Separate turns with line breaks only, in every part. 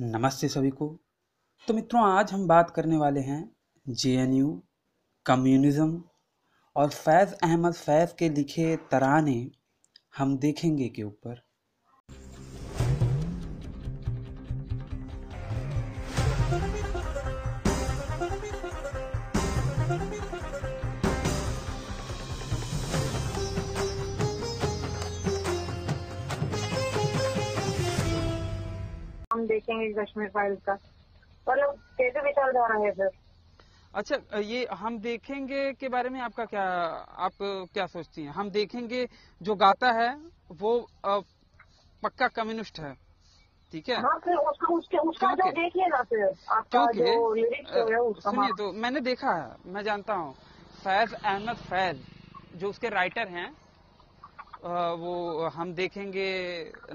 नमस्ते सभी को। तो मित्रों, आज हम बात करने वाले हैं जेएनयू, कम्युनिज्म और फैज़ अहमद फैज़ के लिखे तराने हम देखेंगे के ऊपर।
हम देखेंगे कश्मीर फाइल्स का मतलब कैसे विचार जा रहा है सर।
अच्छा, ये हम देखेंगे के बारे में आप क्या सोचती हैं? हम देखेंगे जो गाता है वो पक्का कम्युनिस्ट है, ठीक है?
हाँ फिर उसका जो देखिए ना फिर आपका जो लिरिक्स है उसका।
सुनिए, तो मैंने देखा है, मैं जानता हूँ फैज अहमद फैज जो उसके राइटर हैं, वो हम देखेंगे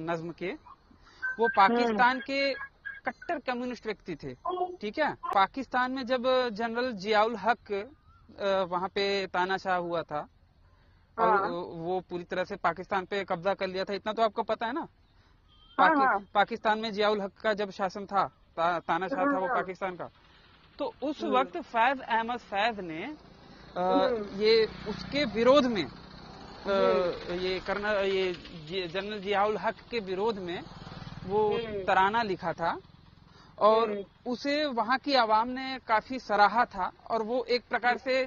नज्म के, वो पाकिस्तान के कट्टर कम्युनिस्ट व्यक्ति थे, ठीक है? पाकिस्तान में जब जनरल जियाउल हक वहां पे तानाशाह हुआ था और वो पूरी तरह से पाकिस्तान पे कब्जा कर लिया था, इतना तो आपको पता है ना? पाकिस्तान में जियाउल हक का जब शासन था, तानाशाह था वो पाकिस्तान का, तो उस वक्त फैज अहमद फैज ने ये उसके विरोध में ये जनरल जियाउल हक के विरोध में वो तराना लिखा था और उसे वहां की आवाम ने काफी सराहा था और वो एक प्रकार से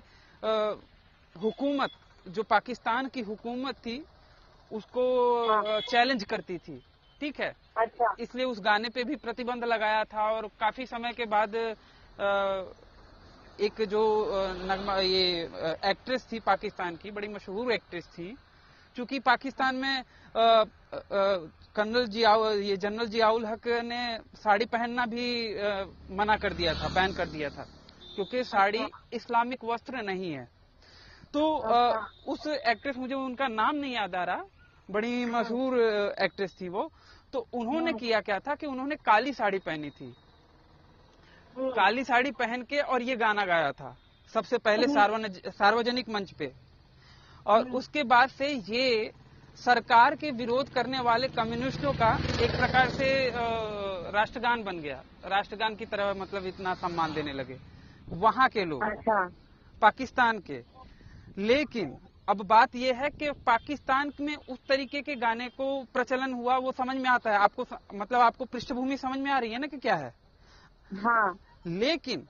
हुकूमत, जो पाकिस्तान की हुकूमत थी, उसको चैलेंज करती थी, ठीक है?
अच्छा।
इसलिए उस गाने पे भी प्रतिबंध लगाया था और काफी समय के बाद एक जो नगमा ये एक्ट्रेस थी पाकिस्तान की, बड़ी मशहूर एक्ट्रेस थी, चूंकि पाकिस्तान में जनरल जियाउल हक ने साड़ी पहनना भी मना कर दिया था, बैन कर दिया था, क्योंकि साड़ी इस्लामिक वस्त्र नहीं है। तो उस एक्ट्रेस, मुझे उनका नाम नहीं याद आ रहा, बड़ी मशहूर एक्ट्रेस थी वो, तो उन्होंने किया क्या था कि उन्होंने काली साड़ी पहनी थी, काली साड़ी पहन के और ये गाना गाया था सबसे पहले सार्वजनिक मंच पे। और उसके बाद से ये सरकार के विरोध करने वाले कम्युनिस्टों का एक प्रकार से राष्ट्रगान बन गया, राष्ट्रगान की तरह, मतलब इतना सम्मान देने लगे वहां के लोग।
अच्छा।
पाकिस्तान के। लेकिन अब बात यह है कि पाकिस्तान में उस तरीके के गाने को प्रचलन हुआ, वो समझ में आता है आपको, मतलब आपको पृष्ठभूमि समझ में आ रही है ना कि क्या है?
हाँ।
लेकिन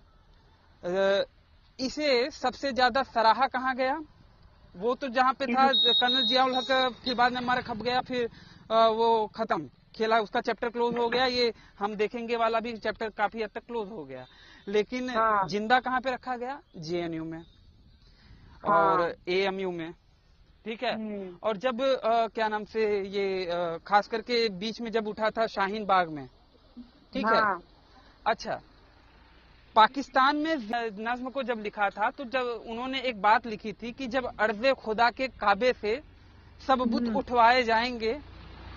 इसे सबसे ज्यादा सराहा कहाँ गया? वो तो जहाँ पे था कर्नल जियाउल हक, फिर बाद में मारा खप गया, फिर वो खत्म, खेला, उसका चैप्टर क्लोज हो गया। ये हम देखेंगे वाला भी चैप्टर काफी हद तक क्लोज हो गया। लेकिन जिंदा कहाँ पे रखा गया? जेएनयू में और एएमयू में, ठीक है? और जब क्या नाम से ये खास करके बीच में जब उठा था शाहीन बाग में, ठीक है? अच्छा, पाकिस्तान में नज्म को जब लिखा था तो जब उन्होंने एक बात लिखी थी कि जब अर्ज़े खुदा के काबे से सब बुत उठवाए जाएंगे,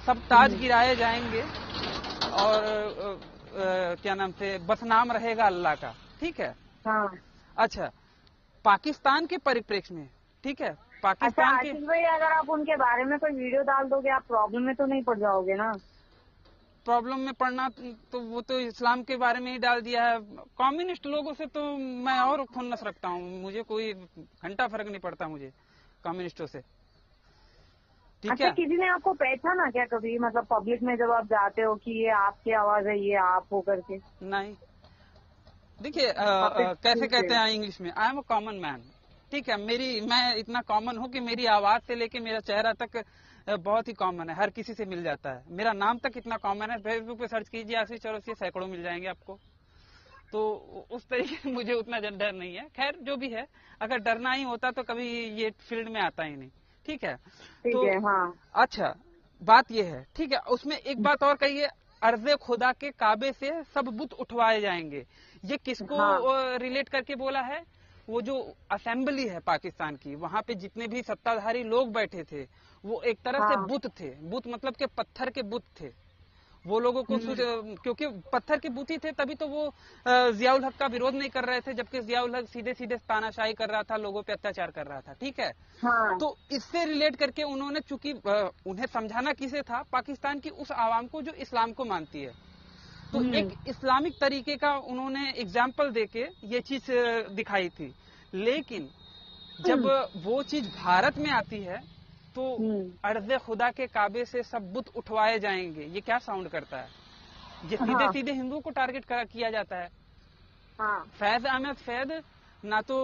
सब ताज गिराए जाएंगे और क्या नाम से बस नाम रहेगा अल्लाह का, ठीक है? अच्छा, पाकिस्तान के परिप्रेक्ष्य में, ठीक है? पाकिस्तान के
भाई, अगर आप उनके बारे में कोई वीडियो डाल दोगे, आप प्रॉब्लम में तो नहीं पड़ जाओगे ना?
प्रॉब्लम में पड़ना तो वो तो इस्लाम के बारे में ही डाल दिया है। कम्युनिस्ट लोगों से तो मैं और खुन्नस रखता हूँ, मुझे कोई घंटा फर्क नहीं पड़ता मुझे कम्युनिस्टों से, ठीक है?
किसी ने आपको पहचाना क्या कभी, मतलब पब्लिक में जब आप जाते हो कि ये आपकी आवाज है, ये आप हो करके?
नहीं, देखिए कैसे कहते हैं इंग्लिश में, I am a common man, ठीक है? मैं इतना कॉमन हूँ कि मेरी आवाज से लेके मेरा चेहरा तक बहुत ही कॉमन है, हर किसी से मिल जाता है। मेरा नाम तक इतना कॉमन है, फेसबुक पे सर्च कीजिए, आशीष चौरसिया, सैकड़ों मिल जाएंगे आपको। तो उस तरीके से मुझे उतना डर नहीं है। खैर, जो भी है, अगर डरना ही होता तो कभी ये फील्ड में आता ही नहीं, ठीक है?
तो
अच्छा, बात ये है, ठीक है? उसमें एक बात और कही है, अर्ज़े खुदा के काबे से सब बुत उठवाए जाएंगे। ये किसको रिलेट करके बोला है? वो जो असेंबली है पाकिस्तान की, वहां पे जितने भी सत्ताधारी लोग बैठे थे, वो एक तरह से बुत थे। बुत मतलब के पत्थर के बुत थे। वो लोगों को क्योंकि पत्थर के बुत ही थे, तभी तो वो जियाउल हक का विरोध नहीं कर रहे थे, जबकि जियाउल हक सीधे सीधे तानाशाही कर रहा था, लोगों पे अत्याचार कर रहा था, ठीक है? तो इससे रिलेट करके उन्होंने, चूंकि उन्हें समझाना किसे था? पाकिस्तान की उस आवाम को जो इस्लाम को मानती है, तो एक इस्लामिक तरीके का उन्होंने एग्जाम्पल देके ये चीज दिखाई थी। लेकिन जब वो चीज भारत में आती है तो अर्ज़े खुदा के काबे से सब बुत उठवाए जाएंगे, ये क्या साउंड करता है? ये सीधे सीधे हिंदुओं को टारगेट किया जाता है। फैज अहमद फैज ना तो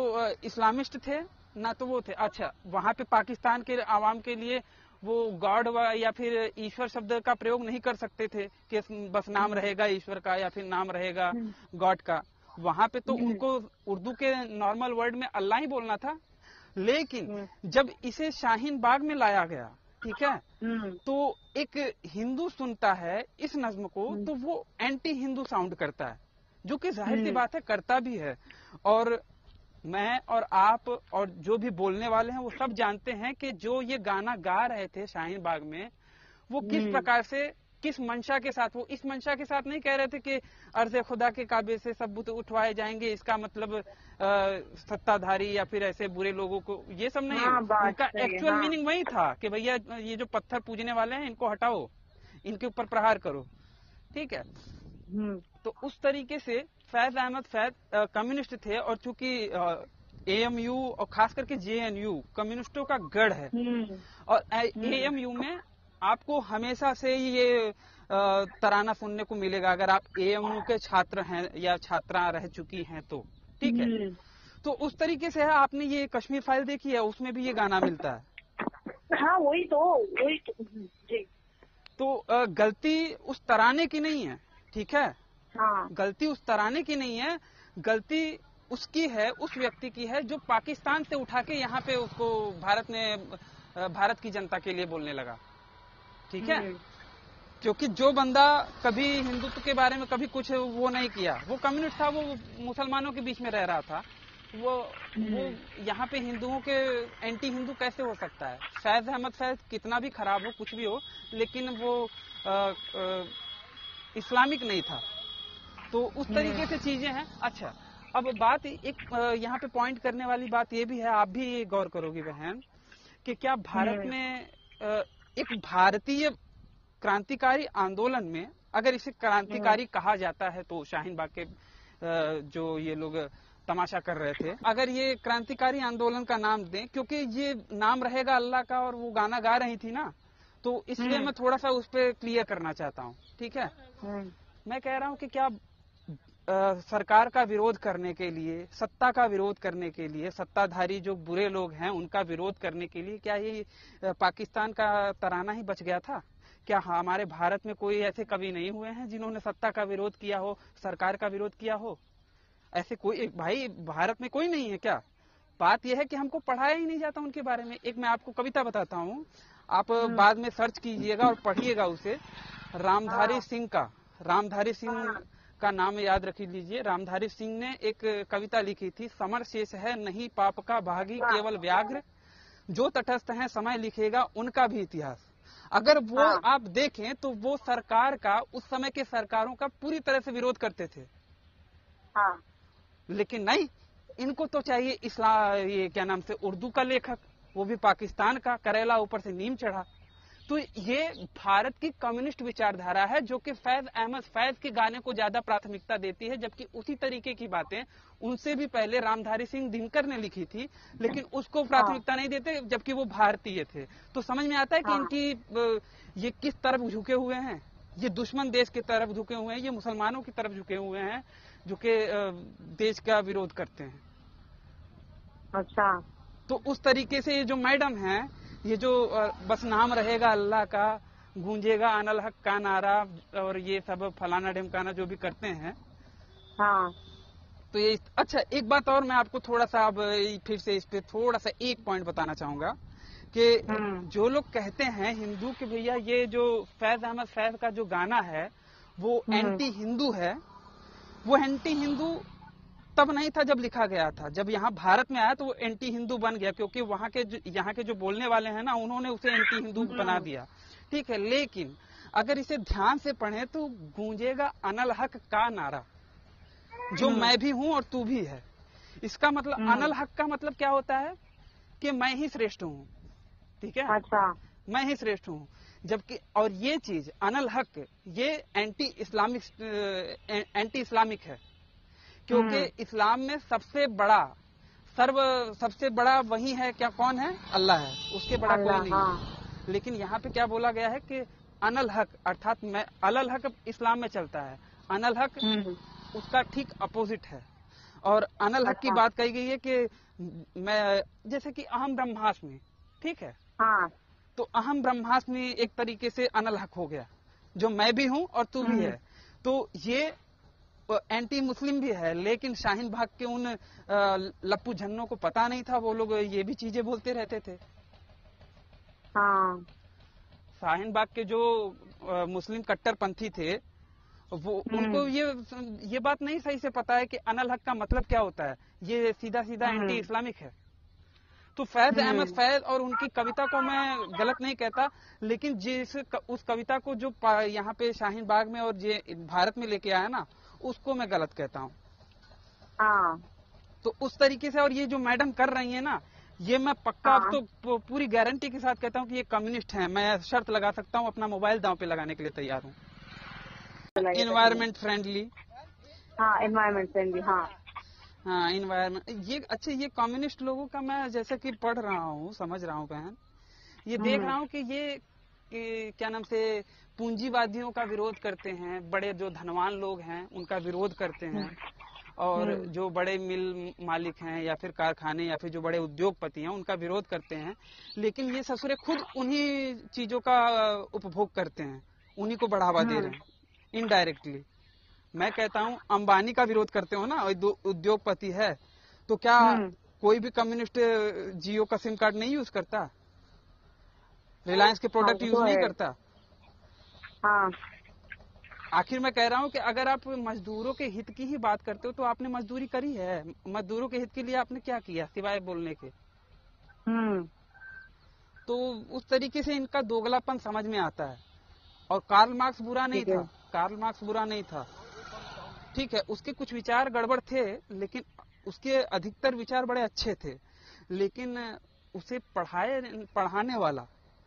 इस्लामिस्ट थे ना तो वो थे। अच्छा, वहां पे पाकिस्तान के आवाम के लिए वो गॉड या फिर ईश्वर शब्द का प्रयोग नहीं कर सकते थे कि बस नाम रहेगा ईश्वर का या फिर नाम रहेगा गॉड का। वहां पे तो उनको उर्दू के नॉर्मल वर्ड में अल्लाह ही बोलना था। लेकिन जब इसे शाहीन बाग में लाया गया, ठीक है, तो एक हिंदू सुनता है इस नज्म को तो वो एंटी हिंदू साउंड करता है, जो कि जाहिर सी बात है करता भी है। और मैं और आप और जो भी बोलने वाले हैं वो सब जानते हैं कि जो ये गाना गा रहे थे शाहीन बाग में, वो किस प्रकार से, किस मंशा के साथ, वो इस मंशा के साथ नहीं कह रहे थे कि अर्ज़े खुदा के काबे से सब बुत उठवाए जाएंगे, इसका मतलब सत्ताधारी या फिर ऐसे बुरे लोगों को, ये सब नहीं। उनका एक्चुअल मीनिंग वही था कि भैया ये जो पत्थर पूजने वाले हैं इनको हटाओ, इनके ऊपर प्रहार करो, ठीक है। तो उस तरीके से फैज अहमद फैज कम्युनिस्ट थे, और चूंकि एएमयू और खास करके जेएनयू कम्युनिस्टों का गढ़ है, और एएमयू में आपको हमेशा से ये तराना सुनने को मिलेगा अगर आप एएमयू के छात्र हैं या छात्रा रह चुकी हैं तो, ठीक है। तो उस तरीके से है, आपने ये कश्मीर फाइल देखी है, उसमें भी ये गाना मिलता है।
हाँ, वही तो जी।
तो गलती उस तराने की नहीं है, ठीक है।
हाँ।
गलती उस तराने की नहीं है, गलती उसकी है, उस व्यक्ति की है जो पाकिस्तान से उठा के यहाँ पे उसको भारत की जनता के लिए बोलने लगा, ठीक है। क्योंकि जो बंदा कभी हिंदुत्व के बारे में कभी कुछ वो नहीं किया, वो कम्युनिस्ट था, वो मुसलमानों के बीच में रह रहा था, वो यहाँ पे हिंदुओं के एंटी हिंदू कैसे हो सकता है? फैज अहमद फैज कितना भी खराब हो, कुछ भी हो, लेकिन वो इस्लामिक नहीं था। तो उस तरीके से चीजें हैं। अच्छा, अब बात एक यहाँ पे पॉइंट करने वाली बात ये भी है, आप भी गौर करोगी बहन, कि क्या भारत में एक भारतीय क्रांतिकारी आंदोलन में, अगर इसे क्रांतिकारी कहा जाता है तो शाहीन बाग के जो ये लोग तमाशा कर रहे थे, अगर ये क्रांतिकारी आंदोलन का नाम दें, क्योंकि ये नाम रहेगा अल्लाह का और वो गाना गा रही थी ना, तो इसलिए मैं थोड़ा सा उस पर क्लियर करना चाहता हूँ, ठीक है। मैं कह रहा हूँ कि क्या सरकार का विरोध करने के लिए, सत्ता का विरोध करने के लिए, सत्ताधारी जो बुरे लोग हैं उनका विरोध करने के लिए क्या ये पाकिस्तान का तराना ही बच गया था? क्या हमारे भारत में कोई ऐसे कवि नहीं हुए हैं जिन्होंने सत्ता का विरोध किया हो, सरकार का विरोध किया हो? ऐसे कोई भाई भारत में कोई नहीं है क्या? बात यह है कि हमको पढ़ाया ही नहीं जाता उनके बारे में। एक मैं आपको कविता बताता हूँ, आप बाद में सर्च कीजिएगा और पढ़िएगा उसे। रामधारी सिंह का नाम याद रख लीजिए। रामधारी सिंह ने एक कविता लिखी थी, समर शेष है नहीं पाप का भागी केवल व्याघ्र, जो तटस्थ हैं समय लिखेगा उनका भी इतिहास। अगर वो आप देखें तो वो सरकार का, उस समय के सरकारों का पूरी तरह से विरोध करते थे। लेकिन नहीं, इनको तो चाहिए ये क्या नाम से उर्दू का लेखक, वो भी पाकिस्तान का, करेला ऊपर से नीम चढ़ा। तो ये भारत की कम्युनिस्ट विचारधारा है जो कि फैज अहमद फैज के गाने को ज्यादा प्राथमिकता देती है, जबकि उसी तरीके की बातें उनसे भी पहले रामधारी सिंह दिनकर ने लिखी थी, लेकिन उसको प्राथमिकता नहीं देते, जबकि वो भारतीय थे। तो समझ में आता है कि इनकी ये किस तरफ झुके हुए हैं। ये दुश्मन देश की तरफ झुके हुए हैं, ये मुसलमानों की तरफ झुके हुए हैं जो कि देश का विरोध करते हैं।
अच्छा,
तो उस तरीके से ये जो मैडम है, ये जो बस नाम रहेगा अल्लाह का, गूंजेगा अनल हक का नारा, और ये सब फलाना ढिमकाना जो भी करते हैं। तो ये अच्छा, एक बात और मैं आपको थोड़ा सा अब फिर से इस पे थोड़ा सा एक पॉइंट बताना चाहूंगा कि जो लोग कहते हैं हिंदू कि भैया ये जो फैज अहमद फैज का जो गाना है वो एंटी हिंदू है, वो एंटी हिंदू तब नहीं था जब लिखा गया था। जब यहाँ भारत में आया तो वो एंटी हिंदू बन गया, क्योंकि वहाँ के यहाँ के जो बोलने वाले हैं ना, उन्होंने उसे एंटी हिंदू बना दिया, ठीक है। लेकिन अगर इसे ध्यान से पढ़ें तो गूंजेगा अनल हक का नारा, जो मैं भी हूं और तू भी है। इसका मतलब अनल हक का मतलब क्या होता है कि मैं ही श्रेष्ठ हूँ, ठीक है।
अच्छा,
मैं ही श्रेष्ठ हूँ। जबकि और ये चीज अनल हक ये एंटी इस्लामिक है, क्योंकि इस्लाम में सबसे बड़ा वही है, क्या कौन है? अल्लाह है, उसके बड़ा कोई नहीं है। लेकिन यहाँ पे क्या बोला गया है कि अनल हक, अर्थात मैं अलल हक इस्लाम में चलता है, अनल हक उसका ठीक अपोजिट है। और अनल हक की बात कही गई है कि मैं जैसे कि अहम ब्रह्मास्मि, ठीक है, तो अहम ब्रह्मास्मि एक तरीके से अनल हक हो गया, जो मैं भी हूं और तू भी है। तो ये एंटी मुस्लिम भी है, लेकिन शाहीन बाग के उन लप्पू झन्नों को पता नहीं था, वो लोग ये भी चीजें बोलते रहते थे। शाहीन बाग के जो मुस्लिम कट्टरपंथी थे, वो उनको ये बात नहीं सही से पता है कि अनल हक का मतलब क्या होता है। ये सीधा सीधा एंटी इस्लामिक है। तो फैज अहमद फैज और उनकी कविता को मैं गलत नहीं कहता, लेकिन उस कविता को जो यहाँ पे शाहीन बाग में और भारत में लेके आया ना, उसको मैं गलत कहता हूँ। तो उस तरीके से, और ये जो मैडम कर रही है ना, ये मैं पक्का अब तो पूरी गारंटी के साथ कहता हूँ कि ये कम्युनिस्ट हैं। मैं शर्त लगा सकता हूँ, अपना मोबाइल दांव पे लगाने के लिए तैयार हूँ। इन्वायरमेंट फ्रेंडली,
एनवायरमेंट फ्रेंडली,
हाँ इन्वायरमेंट। ये अच्छा, ये कम्युनिस्ट लोगों का मैं जैसे कि पढ़ रहा हूँ, समझ रहा हूँ बहन, ये देख रहा हूँ कि ये क्या नाम से पूंजीवादियों का विरोध करते हैं, बड़े जो धनवान लोग हैं उनका विरोध करते हैं, और जो बड़े मिल मालिक हैं या फिर कारखाने या फिर जो बड़े उद्योगपति हैं उनका विरोध करते हैं। लेकिन ये ससुरे खुद उन्हीं चीजों का उपभोग करते हैं, उन्हीं को बढ़ावा दे रहे हैं इनडायरेक्टली। मैं कहता हूँ अंबानी का विरोध करते हो ना, उद्योगपति है, तो क्या कोई भी कम्युनिस्ट जियो का सिम कार्ड नहीं यूज करता? रिलायंस के प्रोडक्ट यूज नहीं करता? आखिर मैं कह रहा हूँ कि अगर आप मजदूरों के हित की ही बात करते हो तो आपने मजदूरी करी है। मजदूरों के हित के लिए आपने क्या किया सिवाय बोलने के? तो उस तरीके से इनका दोगलापन समझ में आता है। और कार्ल मार्क्स बुरा नहीं था, कार्ल मार्क्स बुरा नहीं था, ठीक है, उसके कुछ विचार गड़बड़ थे, लेकिन उसके अधिकतर विचार बड़े अच्छे थे। लेकिन उसे पढ़ाने वाला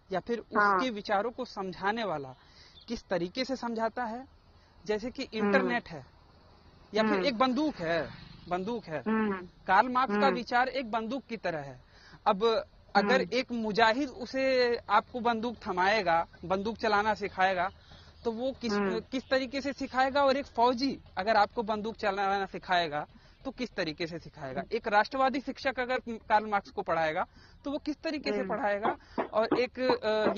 या फिर उसके विचारों को समझाने वाला किस तरीके से समझाता है, जैसे कि इंटरनेट है या फिर एक बंदूक है। कार्ल मार्क्स का विचार एक बंदूक की तरह है। अब अगर एक मुजाहिद उसे आपको बंदूक थमाएगा, बंदूक चलाना सिखाएगा, तो वो किस तरीके से सिखाएगा, और एक फौजी अगर आपको बंदूक चलाना सिखाएगा तो किस तरीके से सिखाएगा। एक राष्ट्रवादी शिक्षक अगर कार्ल मार्क्स को पढ़ाएगा तो वो किस तरीके से पढ़ाएगा, और एक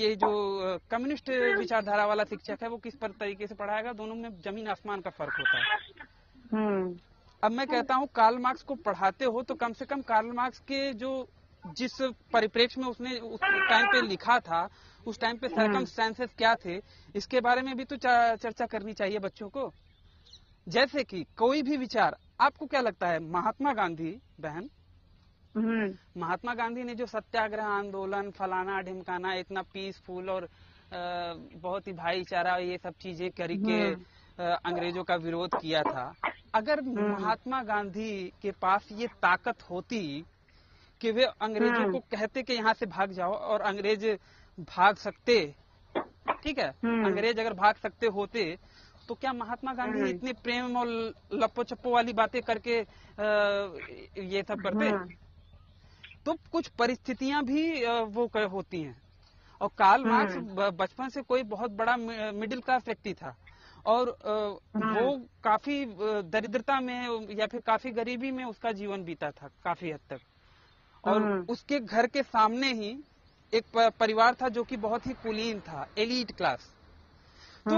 ये जो कम्युनिस्ट विचारधारा वाला शिक्षक है वो किस तरीके से पढ़ाएगा। दोनों में जमीन आसमान का फर्क होता है। अब मैं कहता हूँ कार्ल मार्क्स को पढ़ाते हो तो कम से कम कार्ल मार्क्स के जिस परिप्रेक्ष्य में उसने उस टाइम पे लिखा था, उस टाइम पे सर्कमस्टेंसेस क्या थे, इसके बारे में भी तो चर्चा करनी चाहिए बच्चों को। जैसे कि कोई भी विचार, आपको क्या लगता है महात्मा गांधी बहन, महात्मा गांधी ने जो सत्याग्रह आंदोलन फलाना ढिमकाना इतना पीसफुल और बहुत ही भाईचारा ये सब चीजें करके अंग्रेजों का विरोध किया था, अगर महात्मा गांधी के पास ये ताकत होती कि वे अंग्रेजों को कहते कि यहाँ से भाग जाओ, और अंग्रेज भाग सकते, ठीक है, अंग्रेज अगर भाग सकते होते, तो क्या महात्मा गांधी इतने प्रेम और लप्पो चप्पो वाली बातें करके ये सब करते? तो कुछ परिस्थितियां भी वो होती हैं। और कार्ल मार्क्स बचपन से कोई बहुत बड़ा मिडिल क्लास व्यक्ति था, और वो काफी दरिद्रता में या फिर काफी गरीबी में उसका जीवन बीता था काफी हद तक। और उसके घर के सामने ही एक परिवार था जो कि बहुत ही कुलीन था, एलीट क्लास। तो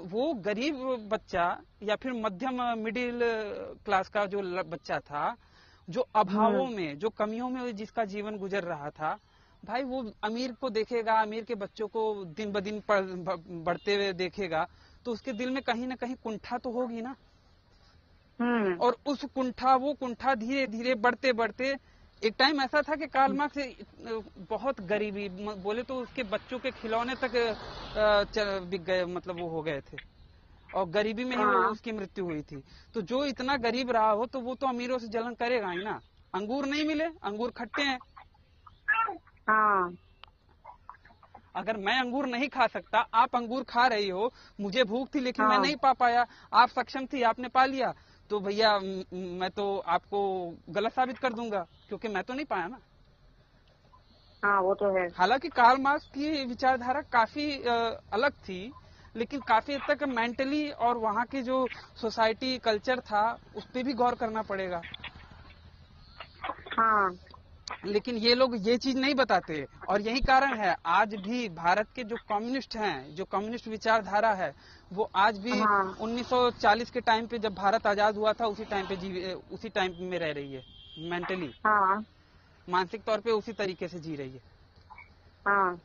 वो गरीब बच्चा या फिर मध्यम मिडिल क्लास का जो बच्चा था, जो अभावों में, जो कमियों में जिसका जीवन गुजर रहा था, भाई वो अमीर को देखेगा, अमीर के बच्चों को दिन ब दिन बढ़ते हुए देखेगा, तो उसके दिल में कहीं ना कहीं कुंठा तो होगी ना। और उस वो कुंठा धीरे धीरे बढ़ते बढ़ते एक टाइम ऐसा था कि कार्ल मार्क्स बहुत गरीबी, बोले तो उसके बच्चों के खिलौने तक बिक गए, मतलब वो हो गए थे, और गरीबी में ही उसकी मृत्यु हुई थी। तो जो इतना गरीब रहा हो तो वो तो अमीरों से जलन करेगा ही ना। अंगूर नहीं मिले, अंगूर खट्टे हैं। अगर मैं अंगूर नहीं खा सकता, आप अंगूर खा रही हो, मुझे भूख थी लेकिन मैं
हाँ।
नहीं पा पाया, आप सक्षम थी, आपने पा लिया, तो भैया मैं तो आपको गलत साबित कर दूंगा क्योंकि मैं तो नहीं पाया ना।
हाँ वो तो है।
हालांकि कार्ल मार्क्स की विचारधारा काफी अलग थी, लेकिन काफी हद तक मेंटली और वहाँ की जो सोसाइटी कल्चर था उस पर भी गौर करना पड़ेगा।
हाँ।
लेकिन ये लोग ये चीज नहीं बताते, और यही कारण है आज भी भारत के जो कम्युनिस्ट हैं, जो कम्युनिस्ट विचारधारा है, वो आज भी
हाँ।
1940 के टाइम पे जब भारत आजाद हुआ था उसी टाइम में रह रही है, मेंटली,
हाँ।
मानसिक तौर पे उसी तरीके से जी रही है।
हाँ।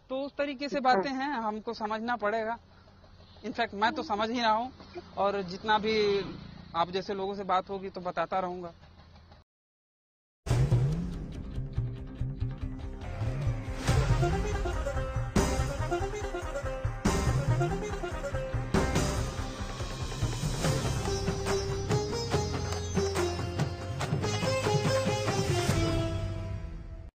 तो उस तरीके से बातें हैं, हमको समझना पड़ेगा। इनफैक्ट मैं तो समझ ही रहा हूँ, और जितना भी आप जैसे लोगों से बात होगी तो बताता रहूंगा।